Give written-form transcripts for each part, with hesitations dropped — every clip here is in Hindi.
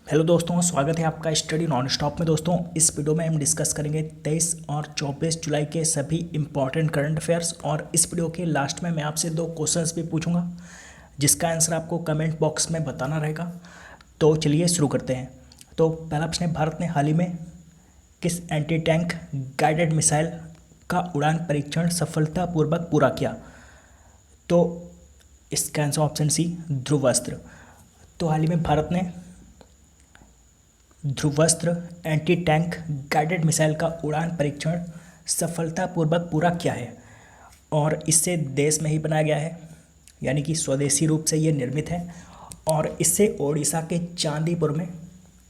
हेलो दोस्तों, स्वागत है आपका स्टडी नॉन स्टॉप में। दोस्तों, इस वीडियो में हम डिस्कस करेंगे 23 और 24 जुलाई के सभी इंपॉर्टेंट करंट अफेयर्स। और इस वीडियो के लास्ट में मैं आपसे 2 क्वेश्चंस भी पूछूंगा जिसका आंसर आपको कमेंट बॉक्स में बताना रहेगा। तो चलिए शुरू करते हैं। तो पहला प्रश्न है, भारत ने हाल ही में किस एंटी टैंक गाइडेड मिसाइल का उड़ान परीक्षण सफलतापूर्वक पूरा किया? तो इसका आंसर ऑप्शन सी, ध्रुवास्त्र। तो हाल ही में भारत ने Dhruvastra anti tank guided missile का उड़ान परीक्षण सफलतापूर्वक पूरा किया है और इससे देश में ही बनाया गया है, यानी कि स्वदेशी रूप से ये निर्मित है। और इससे ओडिशा के चांदीपुर में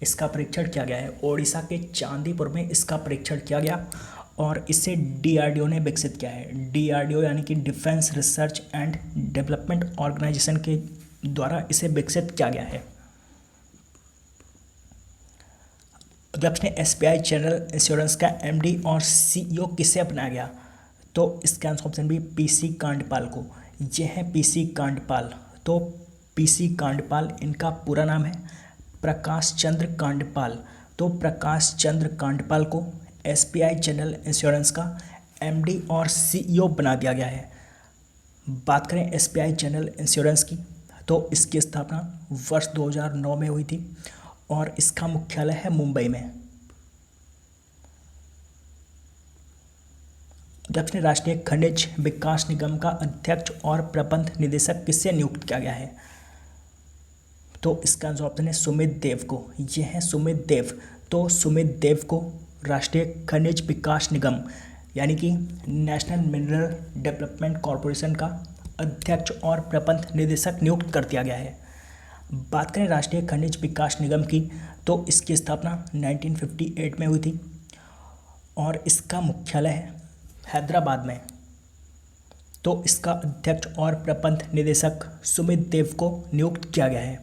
इसका परीक्षण किया गया है। ओडिशा के चांदीपुर में इसका परीक्षण किया गया और इसे डीआरडीओ ने विकसित किया है। डीआरडीओ यानी कि defence research and development organisation के द्वारा इसे विकसित किया गया है। अगला प्रश्न, एसबीआई जनरल इंश्योरेंस का एमडी और सीईओ किसे अपनाया गया? तो इसका answer option B, PC Kandpal को। यह है पीसी कांडपाल। तो पीसी कांडपाल इनका पूरा नाम है प्रकाश चंद्र कांडपाल। तो प्रकाश चंद्र कांडपाल को एसबीआई जनरल इंश्योरेंस का एमडी और सीईओ बना दिया गया है। बात करें एसबीआई जनरल इंश्योरेंस की, तो इसकी स्थापना वर्ष 2009 में हुई थी और इसका मुख्यालय है मुंबई में। दक्षिण राष्ट्रीय खनिज विकास निगम का अध्यक्ष और प्रबंध निदेशक किससे नियुक्त किया गया है? तो इसका आंसर ऑप्शन है सुमित देव को। यह है सुमित देव। तो सुमित देव को राष्ट्रीय खनिज विकास निगम यानी कि नेशनल मिनरल डेवलपमेंट कॉरपोरेशन का अध्यक्ष और प्रबंध निदेशक नियुक्त कर दिया गया है। बात करें राष्ट्रीय खनिज विकास निगम की, तो इसकी स्थापना 1958 में हुई थी और इसका मुख्यालय है हैदराबाद में। तो इसका अध्यक्ष और प्रबंध निदेशक सुमित देव को नियुक्त किया गया है।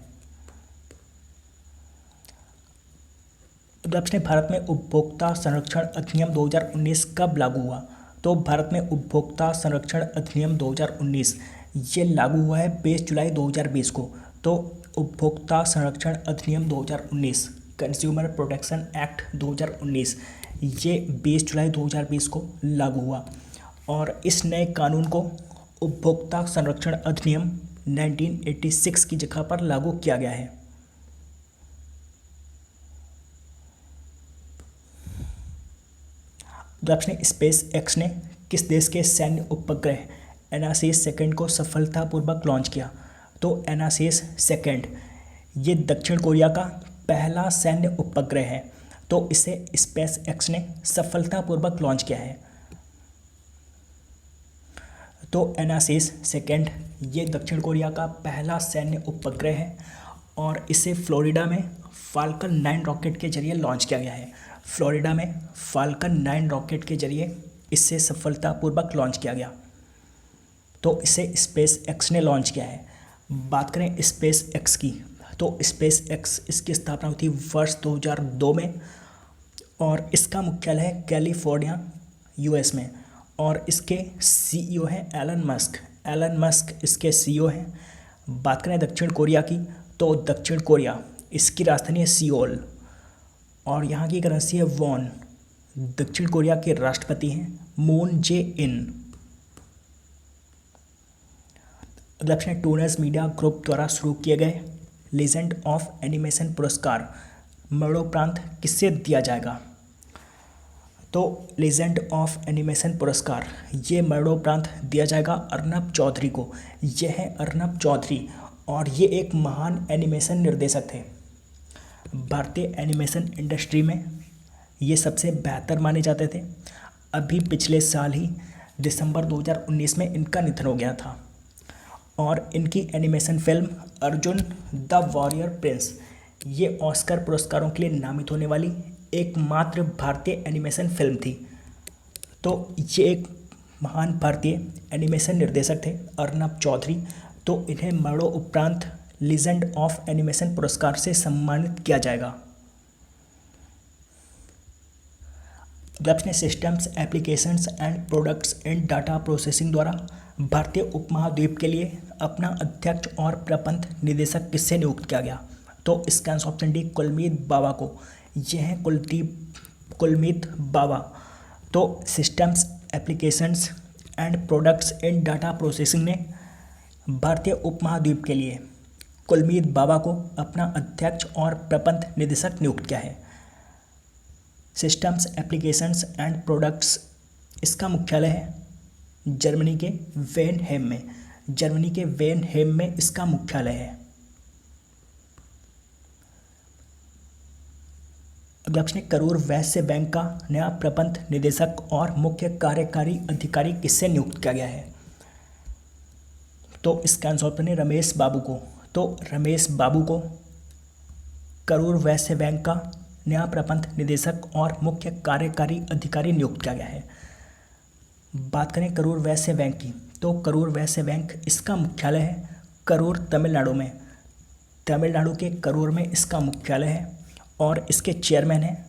अगला प्रश्न, भारत में उपभोक्ता संरक्षण अधिनियम 2019 कब लागू हुआ? तो भारत में उपभोक्ता संरक्षण अधिनियम 2019 ये लागू हुआ है 20 जुलाई 2020 को। तो उपभोक्ता संरक्षण अधिनियम 2019 कंज्यूमर प्रोटेक्शन एक्ट 2019 ये 20 जुलाई 2020 को लागू हुआ और इस नए कानून को उपभोक्ता संरक्षण अधिनियम 1986 की जगह पर लागू किया गया है। प्रश्न, स्पेस एक्स ने किस देश के सैन्य उपग्रह एनासीस सेकंड को सफलतापूर्वक लॉन्च किया? तो एनासीस सेकंड ये दक्षिण कोरिया का पहला सैन्य उपग्रह है। तो इसे स्पेस एक्स ने सफलतापूर्वक लॉन्च किया है। तो एनासीस सेकंड ये दक्षिण कोरिया का पहला सैन्य उपग्रह है और इसे फ्लोरिडा में फाल्कन 9 रॉकेट के जरिए लॉन्च किया गया है। फ्लोरिडा में फाल्कन 9 रॉकेट के जरिए इसे सफलतापूर्वक लॉन्च किया गया। तो इसे स्पेस एक्स ने लॉन्च किया है। बात करें स्पेस एक्स की, तो स्पेस एक्स इसकी स्थापना हुई थी वर्ष 2002 में और इसका मुख्यालय है कैलिफोर्निया यूएस में और इसके सीईओ हैं एलन मस्क। एलन मस्क इसके सीईओ हैं। बात करें दक्षिण कोरिया की, तो दक्षिण कोरिया इसकी राजधानी है सियोल और यहाँ की करेंसी है वॉन। दक्षिण कोरिया के राष्ट्रपति हैं मून जे इन। अगला प्रश्न, टूनेस मीडिया ग्रुप द्वारा शुरू किए गए लीजेंड ऑफ एनिमेशन पुरस्कार मरणोपरांत किससे दिया जाएगा? तो लीजेंड ऑफ एनिमेशन पुरस्कार ये मरणोपरांत दिया जाएगा अर्नब चौधरी को। यह है अर्नब चौधरी और ये एक महान एनिमेशन निर्देशक थे। भारतीय एनिमेशन इंडस्ट्री में ये सबसे बेहतर माने जाते थे। अभी पिछले साल ही दिसंबर 2019 में इनका निधन हो गया था और इनकी animation film Arjun the warrior Prince ये ऑस्कर पुरस्कारों के लिए नामित होने वाली एकमात्र भारतीय एनिमेशन फिल्म थी। तो ये एक महान भारतीय एनिमेशन निर्देशक थे अर्नब चौधरी। तो इन्हें मरणोपरांत लीजेंड ऑफ एनिमेशन पुरस्कार से सम्मानित किया जाएगा। Systems applications and products in data processing द्वारा भारतीय उपमहाद्वीप के लिए अपना अध्यक्ष और प्रबंध निदेशक किससे नियुक्त किया गया? तो इसका आंसर ऑप्शन डी कुलमीत बावा को। यह है कुलमीत बावा। तो systems applications and products in data processing ने भारतीय उपमहाद्वीप के लिए कुलमीत बावा को अपना अध्यक्ष और प्रबंध निदेशक नियुक्त किया है। सिस्टम्स एप्लीकेशंस एंड प्रोडक्ट्स, इसका मुख्यालय है जर्मनी के वेनहेम में। जर्मनी के वेनहेम में इसका मुख्यालय है। अगला प्रश्न, करूर वैश्य बैंक का नया प्रबंध निदेशक और मुख्य कार्यकारी अधिकारी किससे नियुक्त किया गया है? तो इसका आंसर ऑप्शन है रमेश बाबू को। तो रमेश बाबू को करूर वैश्य बैंक का नया प्रबंध निदेशक और मुख्य कार्यकारी अधिकारी नियुक्त किया गया है। बात करें करूर वैश्य बैंक की, तो करूर वैश्य बैंक, इसका मुख्यालय है करूर, तमिलनाडु में। तमिलनाडु के करूर में इसका मुख्यालय है और इसके चेयरमैन हैं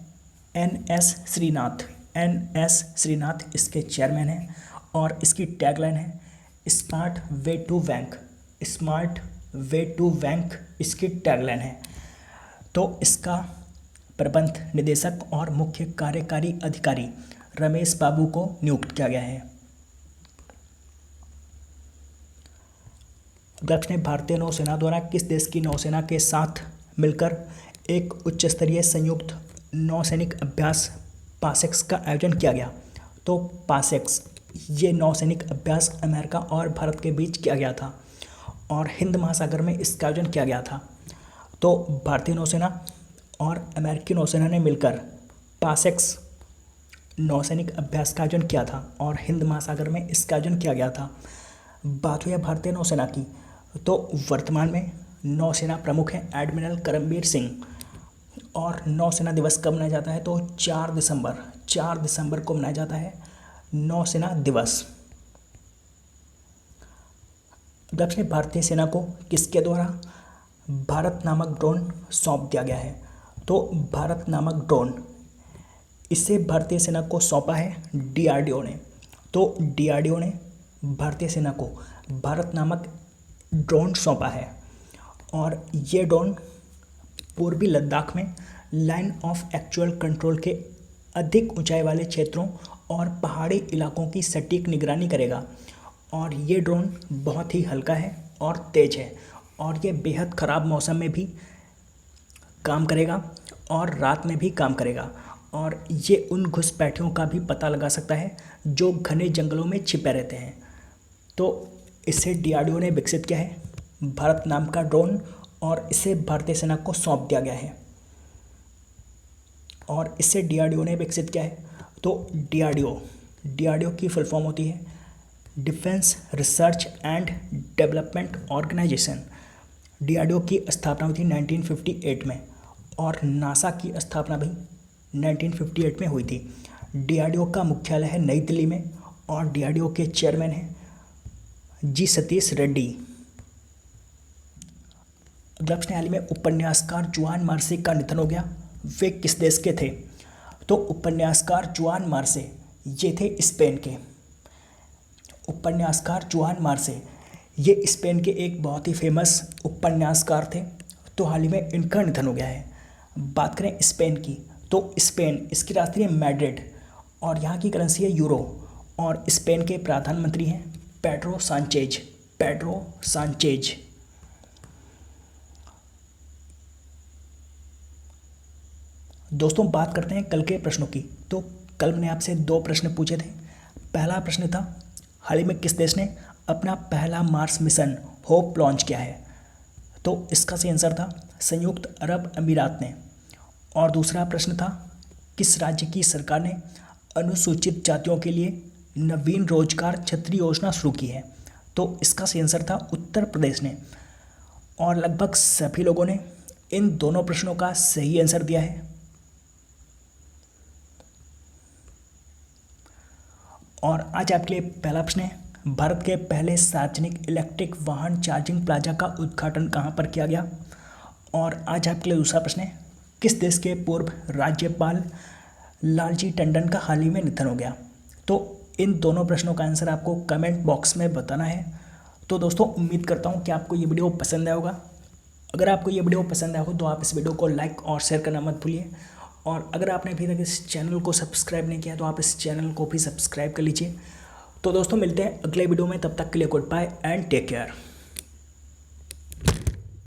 एन.एस. श्रीनाथ। एन.एस. श्रीनाथ इसके चेयरमैन हैं और इसकी टैगलाइन है smart way to bank. Smart way to bank इसकी टैगलाइन है। तो इसका प्रबंध निदेशक और मुख्य कार्यकारी अधिकारी रमेश बाबू को नियुक्त किया गया है। दक्षिण भारतीय नौसेना द्वारा किस देश की नौसेना के साथ मिलकर एक उच्च स्तरीय संयुक्त नौसैनिक अभ्यास पासेक्स का आयोजन किया गया? तो पासेक्स, ये नौसैनिक अभ्यास अमेरिका और भारत के बीच किया गया था और हिंद महासागर में इसका आयोजन किया गया था। तो भारतीय नौसेना और अमेरिकी नौसेना ने मिलकर पासेक्स नौसैनिक अभ्यास का आयोजन किया था और हिंद महासागर में इसका आयोजन किया गया था। बात हुई है भारतीय नौसेना की, तो वर्तमान में नौसेना प्रमुख हैं एडमिरल करमबीर सिंह। और नौसेना दिवस कब मनाया जाता है? तो 4 दिसंबर को मनाया जाता है नौसेना दिवस। दक्षिण भारतीय सेना को किसके द्वारा भारत नामक ड्रोन सौंप दिया गया है? तो भारत नामक ड्रोन, इसे भारतीय सेना को सौंपा है डीआरडीओ ने। तो डीआरडीओ ने भारतीय सेना को भारत नामक ड्रोन सौंपा है और ये ड्रोन पूर्वी लद्दाख में लाइन ऑफ एक्चुअल कंट्रोल के अधिक ऊंचाई वाले क्षेत्रों और पहाड़ी इलाकों की सटीक निगरानी करेगा। और ये ड्रोन बहुत ही हल्का है और तेज़ है और ये बेहद ख़राब मौसम में भी काम करेगा और रात में भी काम करेगा और ये उन घुसपैठियों का भी पता लगा सकता है जो घने जंगलों में छिपे रहते हैं। तो इसे डीआरडीओ ने विकसित किया है भारत नाम का ड्रोन और इसे भारतीय सेना को सौंप दिया गया है और इसे डीआरडीओ ने विकसित किया है। तो डीआरडीओ की फुल फॉर्म होती है defence research and development organisation. DRDO की स्थापना हुई थी 1958 में और नासा की स्थापना भी 1958 में हुई थी। डीआरडीओ का मुख्यालय है नई दिल्ली में और डीआरडीओ के चेयरमैन हैं जी सतीश रेड्डी। दक्षिण हाल में उपन्यासकार जुआन मार्से का निधन हो गया। वे किस देश के थे? तो उपन्यासकार जुआन मार्से ये थे स्पेन के। उपन्यासकार जुआन मार्से ये स्पेन के एक बहुत ही फेमस उपन्यासकार थे। तो हाल ही में इनका निधन हो गया है। बात करें स्पेन की, तो स्पेन, इसकी राजधानी मैड्रिड और यहाँ की करेंसी है यूरो और स्पेन के प्रधानमंत्री हैं पेड्रो सांचेज। दोस्तों बात करते हैं कल के प्रश्नों की। तो कल मैंने आपसे 2 प्रश्न पूछे थे। पहला प्रश्न था हाल ही में किस देश ने अपना पहला मार्स मिशन होप लॉन्च किया है? तो इसका सही आंसर था संयुक्त अरब अमीरात ने। और दूसरा प्रश्न था किस राज्य की सरकार ने अनुसूचित जातियों के लिए नवीन रोजगार छतरी योजना शुरू की है? तो इसका सही आंसर था उत्तर प्रदेश ने। और लगभग सभी लोगों ने इन दोनों प्रश्नों का सही आंसर दिया है। और आज आपके लिए पहला प्रश्न है भारत के पहले सार्वजनिक इलेक्ट्रिक वाहन चार्जिंग प्लाजा का उद्घाटन कहाँ पर किया गया? और आज आपके लिए दूसरा प्रश्न है किस देश के पूर्व राज्यपाल लालजी टंडन का हाल ही में निधन हो गया? तो इन दोनों प्रश्नों का आंसर आपको कमेंट बॉक्स में बताना है। तो दोस्तों उम्मीद करता हूँ कि आपको ये वीडियो पसंद आया होगा। अगर आपको ये वीडियो पसंद आया हो तो आप इस वीडियो को लाइक और शेयर करना मत भूलिए। और अगर आपने अभी तक इस चैनल को सब्सक्राइब नहीं किया तो आप इस चैनल को भी सब्सक्राइब कर लीजिए। तो दोस्तों मिलते हैं अगले वीडियो में, तब तक के लिए goodbye and take care.